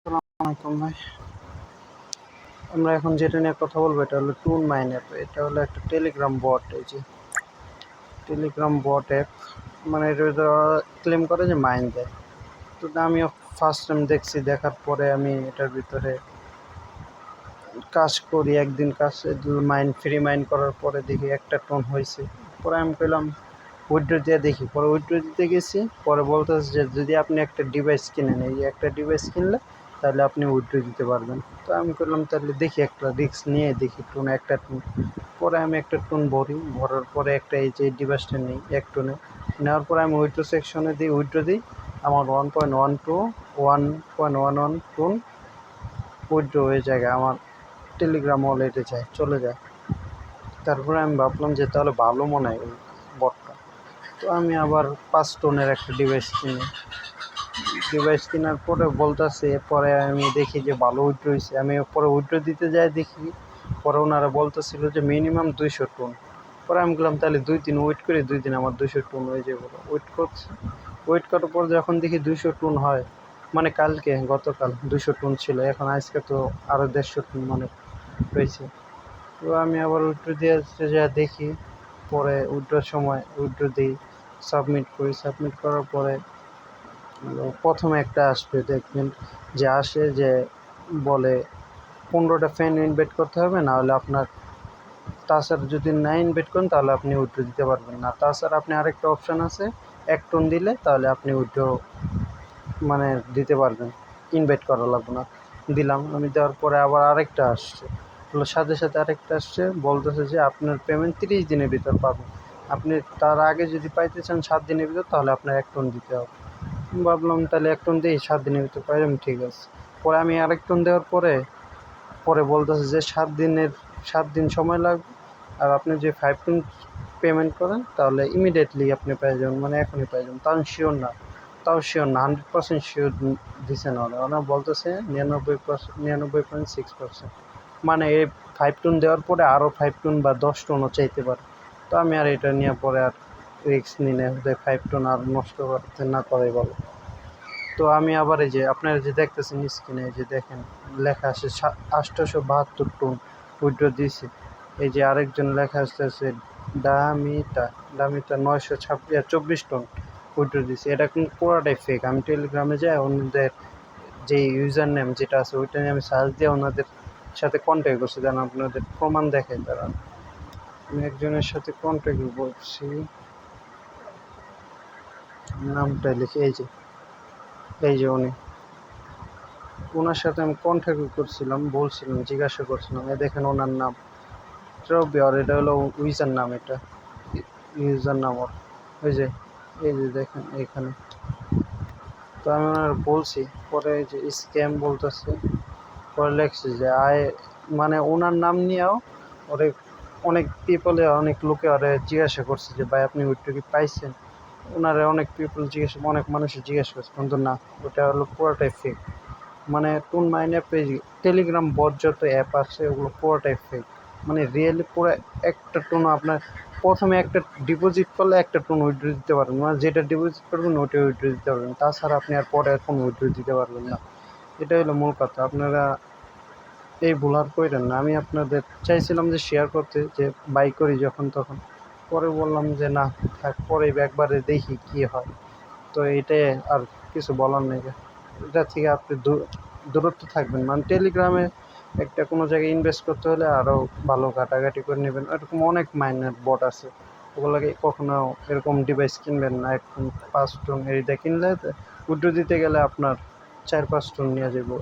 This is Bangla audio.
আসসালামাইকুম ভাই। আমরা এখন যেটা নিয়ে কথা বলবো এটা হলো টুন মাইন অ্যাপ। এটা হলো একটা টেলিগ্রাম বট। এই যে টেলিগ্রাম বট অ্যাপ, মানে এটা ক্লেম করে যে মাইন দেয়। তো আমিও ফার্স্ট টাইম দেখছি, দেখার পরে আমি এটার ভিতরে কাজ করি। একদিন কাজ মাইন ফ্রি মাইন করার পরে দেখি একটা টোন হয়েছে। পরে আমি পেলাম উইথড্র দিয়ে দেখি, পরে উইথড্র দিতে গেছি, পরে বলতেছে যে যদি আপনি একটা ডিভাইস কিনেন, এই একটা ডিভাইস কিনলে তাহলে আপনি উইথড্র দিতে পারবেন। তো আমি করলাম তাহলে দেখি, একটা রিস্ক নিয়ে দেখি টোন, একটা টোন। পরে আমি একটা টোন ভরার পরে একটা এই যে ডিভাইসটা নিই, এক টোনে নেওয়ার পরে আমি উইথড্র সেকশনে দিই, উইথড্র দিই। আমার 1.1 টোন উইথড্র হয়ে যায়, আমার টেলিগ্রাম ওয়ালেটে চলে যায়। তারপরে আমি ভাবলাম যে তাহলে ভালো মনে হয় বটটা। তো আমি আবার 5 টোনের একটা ডিভাইস কেনার পরে বলতেছে, পরে আমি দেখি যে ভালো উইথড্র হয়েছে। আমি পরে উইথড্র দিতে যাই, দেখি পরে ওনারা বলতেছিল যে মিনিমাম 200 টোন। পরে আমি বললাম তাহলে 2 দিন ওয়েট করি, 2 দিন আমার 200 টোন হয়ে যাবে। ওয়েট করার পর যখন দেখি 200 টোন হয়, মানে গতকাল 200 টোন ছিল, এখন আজকে তো আরও 150 টোন মানে হয়েছে। তো আমি আবার উইথড্র দিয়ে যা দেখি, পরে উইথড্রর সময় উইথড্র দিই, সাবমিট করার পরে প্রথমে একটা আসবে, দেখবেন যে আসে যে বলে 15টা ফ্যান ইনভাইট করতে হবে, না হলে আপনার, তাছাড়া যদি না ইনভাইট করেন তাহলে আপনি উইথড্র দিতে পারবেন না। তাছাড়া আপনি আরেকটা অপশান আছে, 1 টোন দিলে তাহলে আপনি উইথড্র মানে দিতে পারবেন, ইনভাইট করা লাগবে না। দিলাম, আমি দেওয়ার পরে আবার আরেকটা আসছে, সাথে সাথে আরেকটা আসছে, বলতেছে যে আপনার পেমেন্ট 30 দিনের ভিতর পাবেন। আপনি তার আগে যদি পাইতে চান 7 দিনের ভিতর, তাহলে আপনার 1 টোন দিতে হবে। ভাবলাম তাহলে 1 টোন দিই, 7 দিনের ভিতর পাইলাম, ঠিক আছে। পরে আমি আরেক টোন দেওয়ার পরে বলতেছে যে 7 দিন সময় লাগবে। আর আপনি যে 5 টোন পেমেন্ট করেন তাহলে ইমিডিয়েটলি আপনি পেয়ে যাবেন, মানে এখনই পেয়ে যাবেন। তাও শিওর না, 100% শিওর দিছে না ওরা বলতেছে 99.6%। মানে এই 5 টোন দেওয়ার পরে আরও 5 টোন বা 10 টোনও চাইতে পারে। তো আমি আর এটা নিয়ে পরে আর রিস্ক নিই না, 5 টোন আর নষ্ট করতে না করাই ভালো। তো আমি আবার এই যে আপনারা যে দেখতেছেন স্ক্রিনে, এই যে দেখেন লেখা আছে 872 টোন উইথড্র দিয়েছি। এই যে আরেকজন লেখা আসতেছে ডামিটা 924 টোন উইথড্র দিয়েছি। এটা কিন্তু পুরোটাই ফেক। আমি টেলিগ্রামে যাই, ওনাদের যে ইউজার নেম যেটা আছে ওইটা নিয়ে আমি সার্চ দিয়ে ওনাদের সাথে কন্ট্যাক্ট করছি, যেন আপনাদের প্রমাণ দেখাই। তারা, আমি একজনের সাথে কন্ট্যাক্ট করছি, নামটা লিখে, এই যে ওনার সাথে আমি কন্ট্যাক্ট করছিলাম, জিজ্ঞাসা করছিলাম। দেখেন ওনার নাম ট্রবি, আর এটা হলো ইউজার নাম, এটা ইউজার নাম ওর। এই যে দেখেন এইখানে। তো আমি ওনার বলছি, পরে এই যে স্ক্যাম বলতেছে, পরে লেখছে যে মানে ওনার নাম নিয়েও ওরে অনেক লোকে ওরে জিজ্ঞাসা করছে যে ভাই আপনি ওইটা কি পাইছেন। ওনারে অনেক মানুষ জিজ্ঞাসা করছে, কিন্তু না, ওটা হলো পুরোটাই ফেক। মানে টুন মাইন অ্যাপে টেলিগ্রাম বট যত অ্যাপ আছে ওগুলো পুরোটাই ফেক। মানে রিয়েলি পুরো একটা টোন আপনার প্রথমে একটা ডিপোজিট করলে একটা টোন উইথড্র দিতে পারবেন, মানে যেটা ডিপোজিট করবেন ওইটা উইথড্র দিতে পারবেন, তাছাড়া আপনি আর পরে আর কোনো উইথড্র দিতে পারবেন না। এটাই হলো মূল কথা। আপনারা এই ভুল আর করেন না। আমি আপনাদের চাইছিলাম যে শেয়ার করতে, যে বাই করি যখন তখন, পরে বললাম যে না থাক, পরে একবারে দেখি কি হয়। তো এটাই, আর কিছু বলার নেই। এটা থেকে আপনি দূরত্ব থাকবেন। মানে টেলিগ্রামে একটা কোনো জায়গায় ইনভেস্ট করতে হলে আরও ভালো ঘাটাঘাটি করে নেবেন। এরকম অনেক মাইনের বট আছে, ওগুলোকে কখনো এরকম ডিভাইস কিনবেন না। একদম 5 টোন এইটা কিনলে উইথড্র দিতে গেলে আপনার 4-5 টোন নিয়ে যাবো।